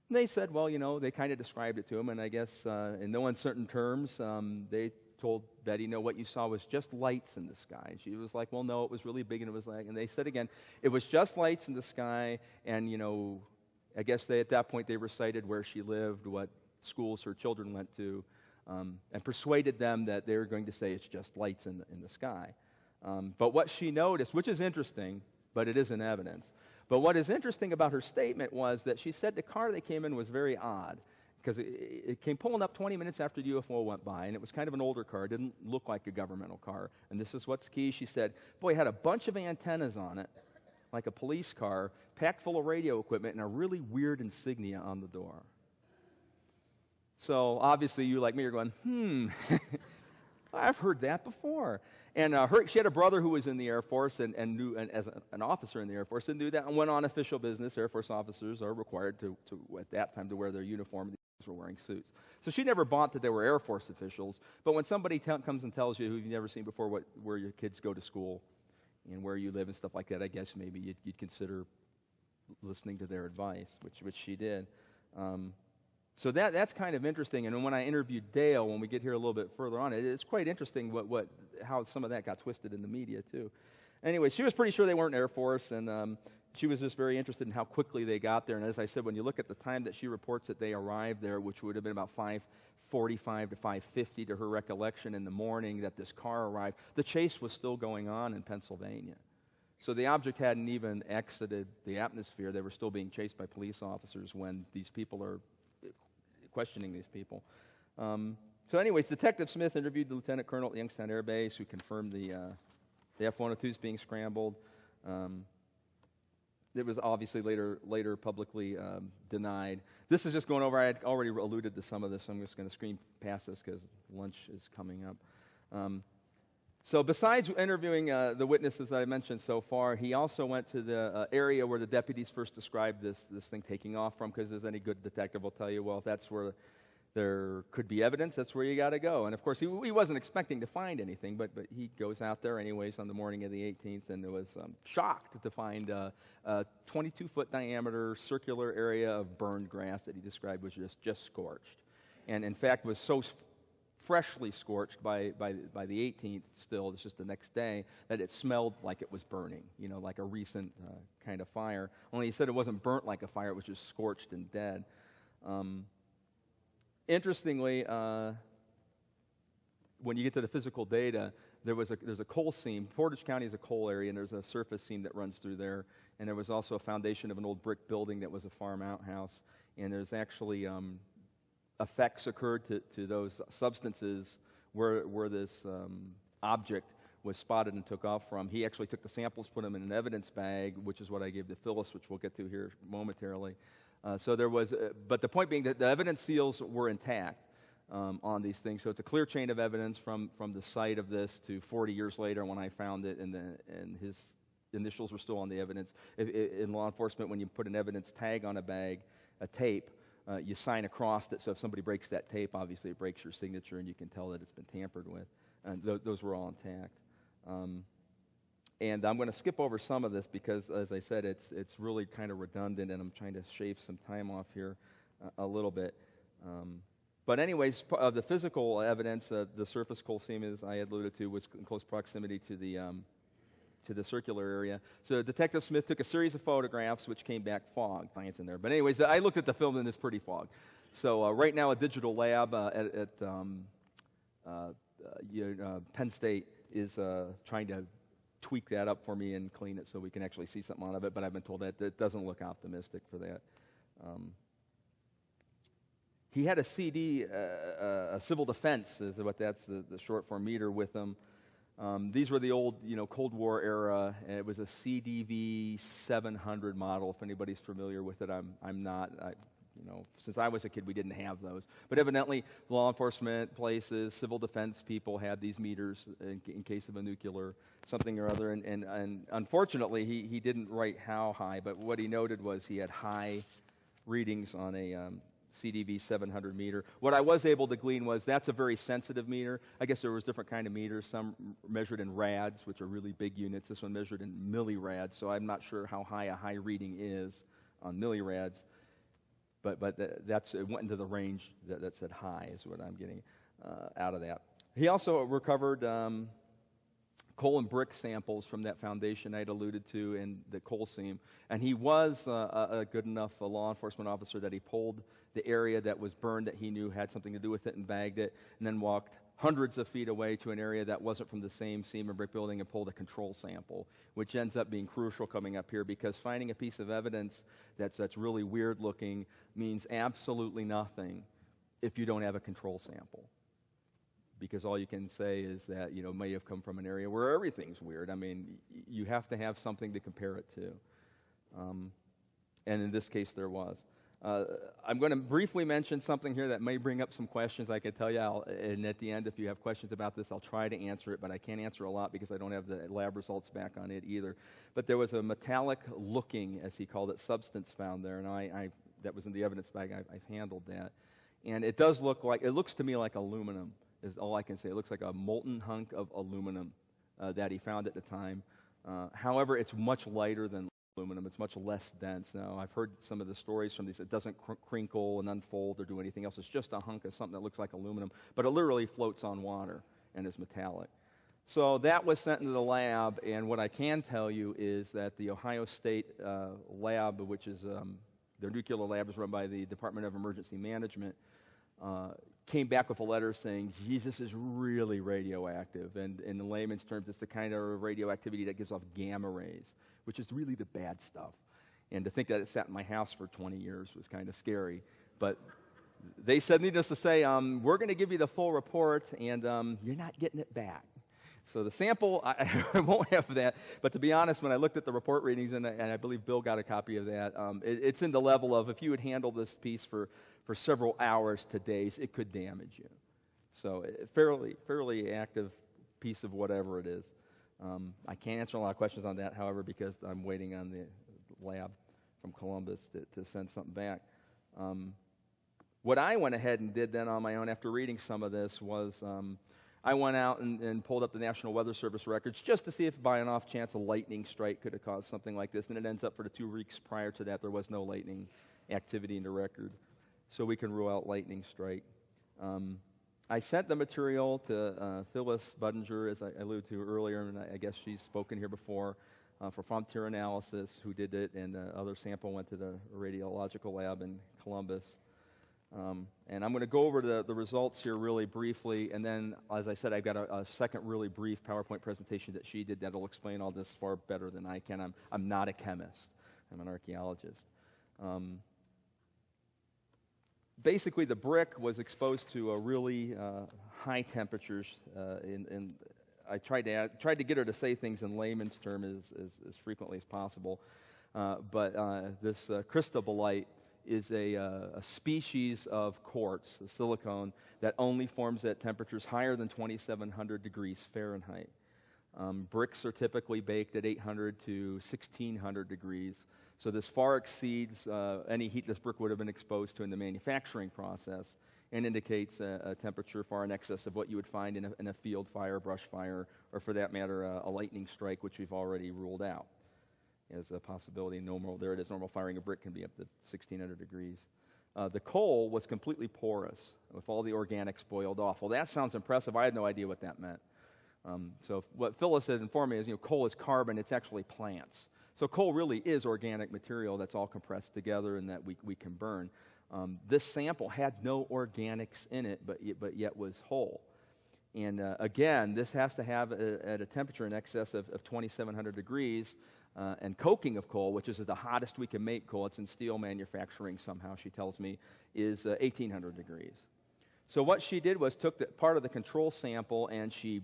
And they said, well, they kind of described it to him, and I guess in no uncertain terms, they told Betty, no, what you saw was just lights in the sky. And she was like, well, no, it was really big, and it was like, and they said again, it was just lights in the sky, and, I guess at that point they recited where she lived, what schools her children went to, and persuaded them that they were going to say it's just lights in the sky. But what she noticed, which is interesting, but it isn't evidence, but what is interesting about her statement was that she said the car they came in was very odd, because it came pulling up 20 minutes after the UFO went by, and it was kind of an older car. It didn't look like a governmental car. And this is what's key. She said, boy, it had a bunch of antennas on it, like a police car, packed full of radio equipment, and a really weird insignia on the door. So obviously you like me are going, I've heard that before. And she had a brother who was in the Air Force and knew, and as an officer in the Air Force, and knew that and went on official business. Air Force officers are required to at that time to wear their uniform. These were wearing suits. So she never bought that they were Air Force officials. But when somebody comes and tells you who you've never seen before where your kids go to school and where you live and stuff like that, I guess maybe you'd consider listening to their advice, which she did. So that's kind of interesting. And when I interviewed Dale, when we get here a little bit further on, it's quite interesting how some of that got twisted in the media too. Anyway, she was pretty sure they weren't Air Force, and she was just very interested in how quickly they got there. And as I said, when you look at the time that she reports that they arrived there, which would have been about 5:45 to 5:50 to her recollection in the morning that this car arrived, the chase was still going on in Pennsylvania. So the object hadn't even exited the atmosphere. They were still being chased by police officers when these people are questioning these people. So anyways, Detective Smith interviewed the lieutenant colonel at Youngstown Air Base who confirmed the F-102s being scrambled. It was obviously later publicly denied. This is just going over. I had already alluded to some of this, so I'm just going to screen past this because lunch is coming up. So besides interviewing the witnesses that I mentioned so far, he also went to the area where the deputies first described this thing taking off from, because as any good detective will tell you, well, if that's where there could be evidence, that's where you got to go. And of course, he wasn't expecting to find anything, but he goes out there anyways on the morning of the 18th, and was shocked to find a 22-foot diameter circular area of burned grass that he described was just scorched. And in fact, was so freshly scorched by the 18th still, it's just the next day, that it smelled like it was burning, like a recent kind of fire. Only he said it wasn't burnt like a fire, it was just scorched and dead. Interestingly, when you get to the physical data, there's a coal seam. Portage County is a coal area, and there's a surface seam that runs through there. And there was also a foundation of an old brick building that was a farm outhouse. And there's actually effects occurred to those substances where this object was spotted and took off from. He actually took the samples, put them in an evidence bag, which is what I gave to Phyllis, which we'll get to here momentarily. So there was, but the point being that the evidence seals were intact on these things. So it's a clear chain of evidence from the site of this to 40 years later when I found it, and his initials were still on the evidence. In law enforcement, when you put an evidence tag on a bag, a tape, you sign across it. So if somebody breaks that tape, obviously it breaks your signature, and you can tell that it's been tampered with. And those were all intact. And I'm going to skip over some of this because, as I said, it's really kind of redundant, and I'm trying to shave some time off here a little bit. But anyways, the physical evidence, the surface coal seam, as I had alluded to, was in close proximity to the circular area. So Detective Smith took a series of photographs, which came back fogged. Science in there. But anyways, I looked at the film, and it's pretty fogged. So right now, a digital lab at Penn State is trying to tweak that up for me and clean it so we can actually see something out of it, but I've been told that it doesn't look optimistic for that. He had a CD, a civil defense is what that's the short form meter with him. These were the old, Cold War era, and it was a CDV 700 model. If anybody's familiar with it, I'm not. Since I was a kid, we didn't have those. But evidently, law enforcement places, civil defense people had these meters in case of a nuclear something or other. And unfortunately, he didn't write how high, but what he noted was he had high readings on a CDV 700 meter. What I was able to glean was that's a very sensitive meter. I guess there was different kind of meters. Some measured in rads, which are really big units. This one measured in millirads, so I'm not sure how high a high reading is on millirads. it went into the range that said high is what I'm getting out of that. He also recovered coal and brick samples from that foundation I'd alluded to in the coal seam. And he was a good enough law enforcement officer that he pulled the area that was burned that he knew had something to do with it and bagged it, and then walked hundreds of feet away to an area that wasn't from the same seam or brick building and pulled a control sample, which ends up being crucial coming up here, because finding a piece of evidence that's really weird looking means absolutely nothing if you don't have a control sample. Because all you can say is that, may have come from an area where everything's weird. I mean, you have to have something to compare it to. And in this case, there was. I'm going to briefly mention something here that may bring up some questions. I can tell you, and at the end, if you have questions about this, I'll try to answer it, but I can't answer a lot because I don't have the lab results back on it either. But there was a metallic-looking, as he called it, substance found there, and that was in the evidence bag. I've handled that. And it looks to me like aluminum, is all I can say. It looks like a molten hunk of aluminum that he found at the time. However, it's much lighter than aluminum. It's much less dense. Now, I've heard some of the stories from these. It doesn't crinkle and unfold or do anything else. It's just a hunk of something that looks like aluminum, but it literally floats on water and is metallic. So that was sent into the lab, and what I can tell you is that the Ohio State lab, which is their nuclear lab is run by the Department of Emergency Management, came back with a letter saying, this is really radioactive. And in layman's terms, it's the kind of radioactivity that gives off gamma rays, which is really the bad stuff. And to think that it sat in my house for 20 years was kind of scary. But they said, needless to say, we're going to give you the full report, and you're not getting it back. So the sample, I won't have that. But to be honest, when I looked at the report readings, and I believe Bill got a copy of that, it's in the level of if you would handle this piece for several hours to days, it could damage you. So fairly active piece of whatever it is. I can't answer a lot of questions on that, however, because I'm waiting on the lab from Columbus to send something back. What I went ahead and did then on my own after reading some of this was I went out and pulled up the National Weather Service records just to see if by an off chance a lightning strike could have caused something like this. And it ends up for the 2 weeks prior to that, there was no lightning activity in the record. So we can rule out lightning strike. I sent the material to Phyllis Budinger, as I alluded to earlier, and I guess she's spoken here before, for frontier analysis, who did it, and the other sample went to the radiological lab in Columbus. And I'm going to go over the results here really briefly, and then, as I said, I've got a second really brief PowerPoint presentation that she did that will explain all this far better than I can. I'm not a chemist. I'm an archaeologist. Basically, the brick was exposed to a really high temperatures. I tried to get her to say things in layman's terms as frequently as possible. But this cristobalite is a species of quartz, a silicone, that only forms at temperatures higher than 2,700 degrees Fahrenheit. Bricks are typically baked at 800 to 1,600 degrees. So this far exceeds any heat this brick would have been exposed to in the manufacturing process, and indicates a temperature far in excess of what you would find in a field fire, brush fire, or for that matter, a lightning strike, which we've already ruled out as a possibility. Normal firing a brick can be up to 1,600 degrees. The coal was completely porous, with all the organics boiled off. Well, that sounds impressive. I had no idea what that meant. So what Phyllis had informed me is, coal is carbon. It's actually plants. So coal really is organic material that's all compressed together and that we can burn. This sample had no organics in it, but yet was whole. And again, this has to have at a temperature in excess of 2,700 degrees. And coking of coal, which is the hottest we can make coal, it's in steel manufacturing somehow, she tells me, is 1,800 degrees. So what she did was took part of the control sample and she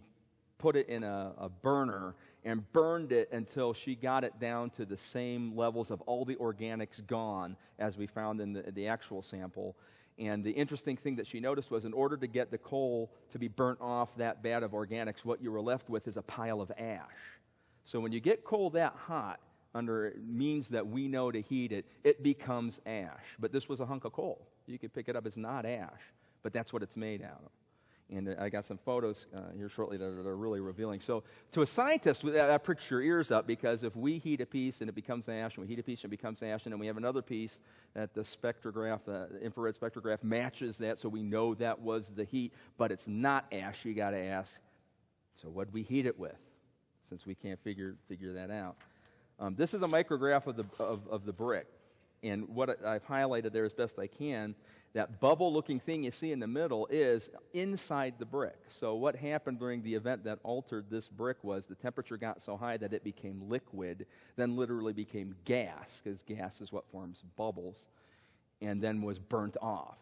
put it in a burner and burned it until she got it down to the same levels of all the organics gone as we found in the actual sample. And the interesting thing that she noticed was, in order to get the coal to be burnt off that bad of organics, what you were left with is a pile of ash. So when you get coal that hot, under means that we know to heat it, it becomes ash. But this was a hunk of coal. You could pick it up as not ash, but that's what it's made out of. And I got some photos here shortly that are really revealing. So to a scientist, that pricks your ears up, because if we heat a piece and it becomes ash, and we heat a piece and it becomes ash, and then we have another piece that the spectrograph, the infrared spectrograph matches that, so we know that was the heat, but it's not ash, you got to ask, so what did we heat it with? Since we can't figure that out. This is a micrograph of the brick. And what I've highlighted there as best I can, that bubble-looking thing you see in the middle is inside the brick. So what happened during the event that altered this brick was the temperature got so high that it became liquid, then literally became gas, because gas is what forms bubbles, and then was burnt off.